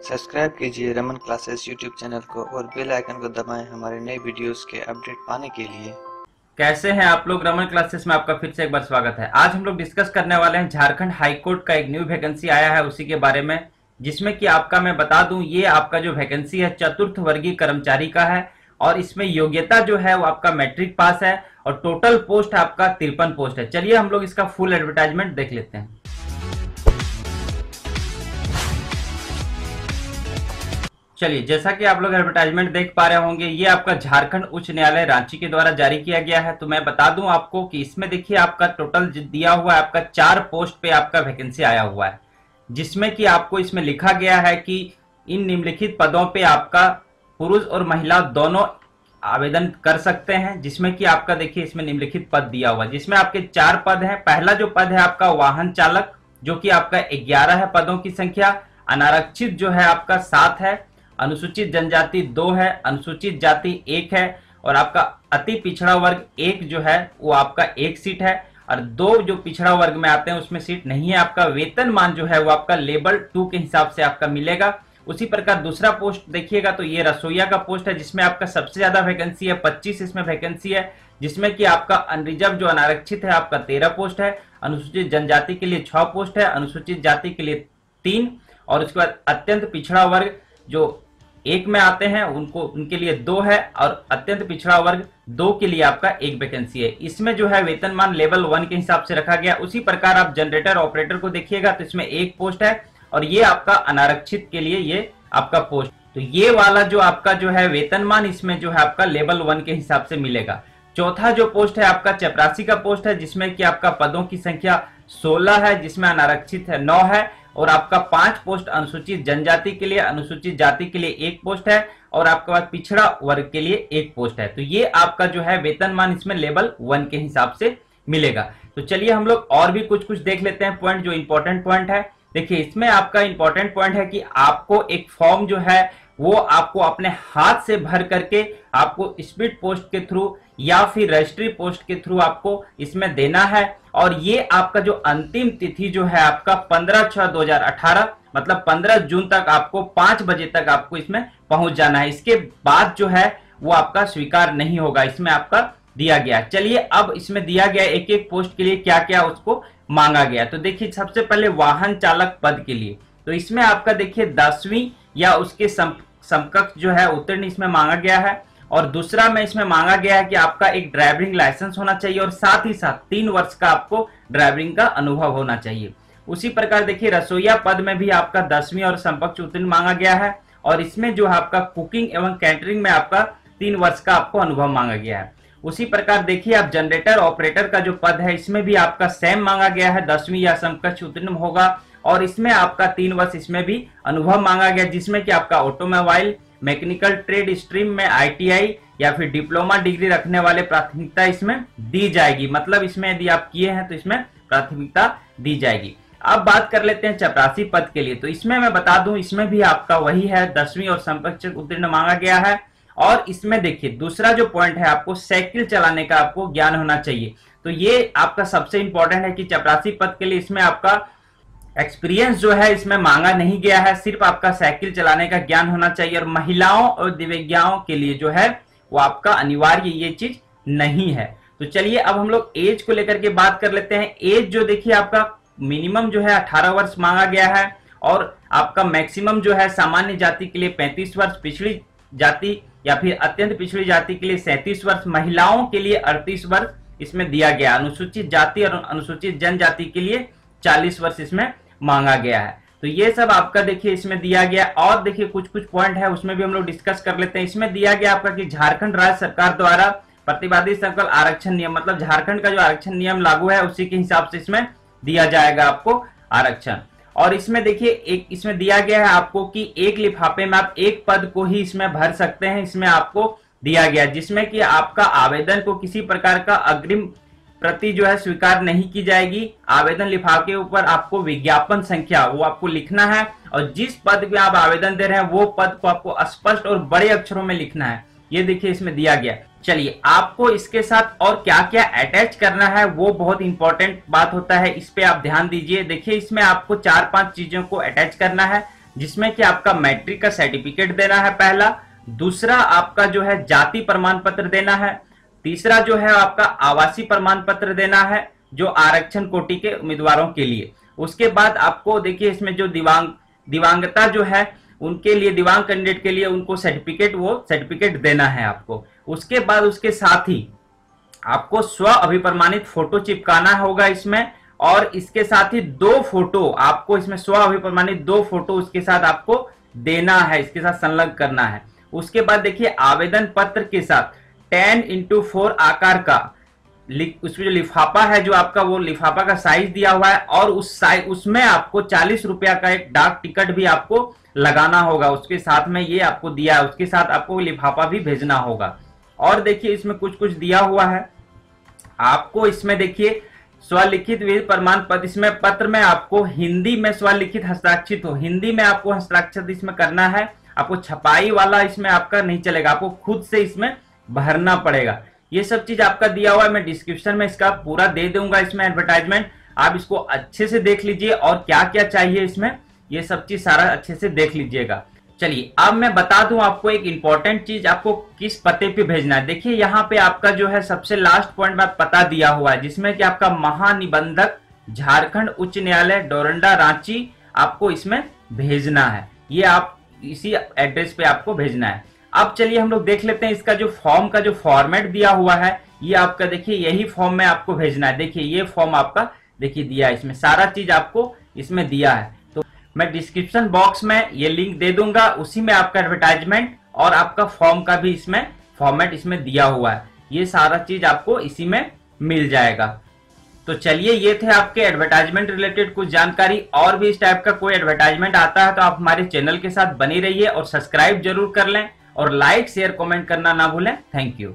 Subscribe कीजिए Raman classes YouTube channel को और बेल आइकन को दबाएं हमारे नए वीडियोस के अपडेट पाने के लिए। कैसे हैं आप लोग। रमन क्लासेस में आपका फिर से एक बार स्वागत है। आज हम लोग डिस्कस करने वाले हैं झारखंड हाई कोर्ट का एक न्यू वैकेंसी आया है उसी के बारे में, जिसमें कि आपका मैं बता दूं ये आपका जो वैकेंसी है चतुर्थ वर्गीय कर्मचारी का है और इसमें योग्यता जो है वो आपका मैट्रिक पास है और टोटल पोस्ट आपका 53 पोस्ट है। चलिए हम लोग इसका फुल एडवर्टाइजमेंट देख लेते हैं। चलिए, जैसा कि आप लोग एडवर्टाइजमेंट देख पा रहे होंगे, ये आपका झारखंड उच्च न्यायालय रांची के द्वारा जारी किया गया है। तो मैं बता दूं आपको कि इसमें देखिए आपका टोटल दिया हुआ है आपका 4 पोस्ट पे आपका वैकेंसी आया हुआ है, जिसमें कि आपको इसमें लिखा गया है कि इन निम्नलिखित पदों पे आपका पुरुष और महिला दोनों आवेदन कर सकते हैं। जिसमें कि आपका देखिए इसमें निम्नलिखित पद दिया हुआ है, जिसमें आपके 4 पद हैं। पहला जो पद है आपका वाहन चालक, जो कि आपका 11 है पदों की संख्या। अनारक्षित जो है आपका 7 है, अनुसूचित जनजाति 2 है, अनुसूचित जाति 1 है और आपका अति पिछड़ा वर्ग 1 जो है वो आपका 1 सीट है और 2 जो पिछड़ा वर्ग में आते हैं उसमें सीट नहीं है। आपका वेतनमान जो है वो आपका लेवल 2 के हिसाब से आपका मिलेगा। उसी प्रकार दूसरा पोस्ट देखिएगा तो ये रसोईया का पोस्ट है, जिसमें आपका सबसे ज्यादा वैकेंसी है, 25 इसमें वैकेंसी है। जिसमें कि आपका अनरिजर्व जो अनारक्षित है आपका 13 पोस्ट है, अनुसूचित जनजाति के लिए 6 पोस्ट है, अनुसूचित जाति के लिए 3 और उसके बाद अत्यंत पिछड़ा वर्ग जो 1 में आते हैं उनके लिए 2 है और अत्यंत पिछड़ा वर्ग 2 के लिए आपका 1 वैकेंसी है। इसमें जो है वेतनमान लेवल 1 के हिसाब से रखा गया। उसी प्रकार आप जनरेटर ऑपरेटर को देखिएगा तो इसमें 1 पोस्ट है और ये आपका अनारक्षित के लिए ये आपका पोस्ट। तो ये वाला जो आपका जो है वेतनमान इसमें जो है आपका लेवल 1 के हिसाब से मिलेगा। चौथा जो पोस्ट है आपका चपरासी का पोस्ट है, जिसमें कि आपका पदों की संख्या 16 है, जिसमें अनारक्षित है 9 है और आपका 5 पोस्ट अनुसूचित जनजाति के लिए, अनुसूचित जाति के लिए 1 पोस्ट है और आपके पास पिछड़ा वर्ग के लिए 1 पोस्ट है। तो ये आपका जो है वेतनमान इसमें लेवल 1 के हिसाब से मिलेगा। तो चलिए हम लोग और भी कुछ देख लेते हैं पॉइंट जो इंपॉर्टेंट पॉइंट है। देखिए इसमें आपका इंपॉर्टेंट पॉइंट है कि आपको एक फॉर्म जो है वो आपको अपने हाथ से भर करके आपको स्पीड पोस्ट के थ्रू या फिर रजिस्ट्री पोस्ट के थ्रू आपको इसमें देना है और ये आपका जो अंतिम तिथि जो है आपका 15/6/2018 मतलब 15 जून तक आपको 5 बजे तक आपको इसमें पहुंच जाना है। इसके बाद जो है वो आपका स्वीकार नहीं होगा, इसमें आपका दिया गया। चलिए अब इसमें दिया गया एक एक पोस्ट के लिए क्या क्या उसको मांगा गया। तो देखिए सबसे पहले वाहन चालक पद के लिए तो इसमें आपका देखिए 10वीं या उसके समकक्ष जो है उत्तीर्ण इसमें मांगा गया है और दूसरा में इसमें मांगा गया है कि आपका एक ड्राइविंग लाइसेंस होना चाहिए और साथ ही साथ 3 वर्ष का आपको ड्राइविंग का अनुभव होना चाहिए। उसी प्रकार देखिए रसोईया पद में भी आपका 10वीं और समकक्ष उत्तीर्ण मांगा गया है और इसमें जो है आपका कुकिंग एवं कैटरिंग में आपका 3 वर्ष का आपको अनुभव मांगा गया है। उसी प्रकार देखिए आप जनरेटर ऑपरेटर का जो पद है इसमें भी आपका सेम मांगा गया है, 10वीं या समकक्ष उत्तीर्ण होगा और इसमें आपका 3 वर्ष इसमें भी अनुभव मांगा गया, जिसमें कि आपका ऑटोमोबाइल मैकेनिकल ट्रेड स्ट्रीम में ITI या फिर डिप्लोमा डिग्री रखने वाले प्राथमिकता इसमें दी जाएगी। मतलब इसमें यदि आप किए हैं तो इसमें प्राथमिकता दी जाएगी। अब बात कर लेते हैं चपरासी पद के लिए। तो इसमें मैं बता दूं इसमें भी आपका वही है, 10वीं और समकक्ष उत्तीर्ण मांगा गया है और इसमें देखिए दूसरा जो पॉइंट है आपको साइकिल चलाने का आपको ज्ञान होना चाहिए। तो ये आपका सबसे इंपॉर्टेंट है कि चपरासी पद के लिए इसमें आपका एक्सपीरियंस जो है इसमें मांगा नहीं गया है, सिर्फ आपका साइकिल चलाने का ज्ञान होना चाहिए और महिलाओं और दिव्यांगों के लिए जो है वो आपका अनिवार्य ये चीज नहीं है। तो चलिए अब हम लोग एज को लेकर के बात कर लेते हैं। एज जो देखिए आपका मिनिमम जो है 18 वर्ष मांगा गया है और आपका मैक्सिमम जो है सामान्य जाति के लिए 35 वर्ष, पिछड़ी जाति या फिर अत्यंत पिछड़ी जाति के लिए 37 वर्ष, महिलाओं के लिए 38 वर्ष इसमें दिया गया, अनुसूचित जाति और अनुसूचित जनजाति के लिए 40 वर्ष इसमें मांगा गया है। तो ये सब आपका देखिए इसमें दिया गया और देखिए कुछ पॉइंट है उसमें भी हम लोग डिस्कस कर लेते हैं। इसमें दिया गया आपका कि झारखंड राज्य सरकार द्वारा प्रतिवादी सकल आरक्षण नियम मतलब झारखंड का जो आरक्षण नियम लागू है उसी के हिसाब से इसमें दिया जाएगा आपको आरक्षण। और इसमें देखिए एक इसमें दिया गया है आपको कि एक लिफाफे में आप एक पद को ही इसमें भर सकते हैं, इसमें आपको दिया गया, जिसमें कि आपका आवेदन को किसी प्रकार का अग्रिम प्रति जो है स्वीकार नहीं की जाएगी। आवेदन लिफाफे के ऊपर आपको विज्ञापन संख्या वो आपको लिखना है और जिस पद पे आप आवेदन दे रहे हैं वो पद को आपको स्पष्ट और बड़े अक्षरों में लिखना है। ये देखिए इसमें दिया गया। चलिए आपको इसके साथ और क्या क्या अटैच करना है वो बहुत इंपॉर्टेंट बात होता है, इस पे आप ध्यान दीजिए। देखिए इसमें आपको 4-5 चीजों को अटैच करना है। जिसमें कि आपका मैट्रिक का सर्टिफिकेट देना है पहला, दूसरा आपका जो है जाति प्रमाण पत्र देना है, तीसरा जो है आपका आवासीय प्रमाण पत्र देना है जो आरक्षण कोटि के उम्मीदवारों के लिए। उसके बाद आपको देखिए इसमें जो दिव्यांगता जो है उनके लिए, दिव्यांग कैंडिडेट के लिए उनको सर्टिफिकेट देना है आपको। उसके बाद उसके साथ ही आपको स्व अभिप्रमाणित फोटो चिपकाना होगा इसमें, और इसके साथ ही 2 फोटो आपको इसमें स्व अभिप्रमाणित 2 फोटो उसके साथ आपको देना है, इसके साथ संलग्न करना है। उसके बाद देखिए आवेदन पत्र के साथ 10x4 आकार का उसमें जो लिफाफा है, जो आपका वो लिफाफा का साइज दिया हुआ है, और उसमें आपको 40 रुपया का एक डाक टिकट भी आपको लगाना होगा। उसके साथ में ये आपको दिया है, उसके साथ आपको लिफाफा भी भेजना होगा। और देखिए इसमें कुछ कुछ दिया हुआ है आपको। इसमें देखिए स्वलिखित विधि प्रमाण पत्र, इसमें पत्र में आपको हिंदी में स्वलिखित हस्ताक्षरित हो, हिंदी में आपको हस्ताक्षर इसमें करना है। आपको छपाई वाला इसमें आपका नहीं चलेगा, आपको खुद से इसमें भरना पड़ेगा। ये सब चीज आपका दिया हुआ है, मैं डिस्क्रिप्शन में इसका पूरा दे दूंगा इसमें एडवर्टाइजमेंट, आप इसको अच्छे से देख लीजिए और क्या क्या चाहिए इसमें, ये सब चीज सारा अच्छे से देख लीजिएगा। चलिए अब मैं बता दूं आपको एक इंपॉर्टेंट चीज, आपको किस पते पे भेजना है। देखिए यहाँ पे आपका जो है सबसे लास्ट पॉइंट में पता दिया हुआ है, जिसमें कि आपका महानिबंधक झारखंड उच्च न्यायालय डोरंडा रांची आपको इसमें भेजना है। ये आप इसी एड्रेस पे आपको भेजना है। अब चलिए हम लोग देख लेते हैं इसका जो फॉर्म का जो फॉर्मेट दिया हुआ है, ये आपका देखिए यही फॉर्म में आपको भेजना है। देखिए ये फॉर्म आपका देखिए दिया है, इसमें सारा चीज आपको इसमें दिया है। तो मैं डिस्क्रिप्शन बॉक्स में ये लिंक दे दूंगा, उसी में आपका एडवर्टाइजमेंट और आपका फॉर्म का भी इसमें फॉर्मेट इसमें दिया हुआ है। ये सारा चीज आपको इसी में मिल जाएगा। तो चलिए ये थे आपके एडवर्टाइजमेंट रिलेटेड कुछ जानकारी। और भी इस टाइप का कोई एडवर्टाइजमेंट आता है तो आप हमारे चैनल के साथ बने रहिए और सब्सक्राइब जरूर कर लें, और लाइक शेयर कमेंट करना ना भूलें। Thank you.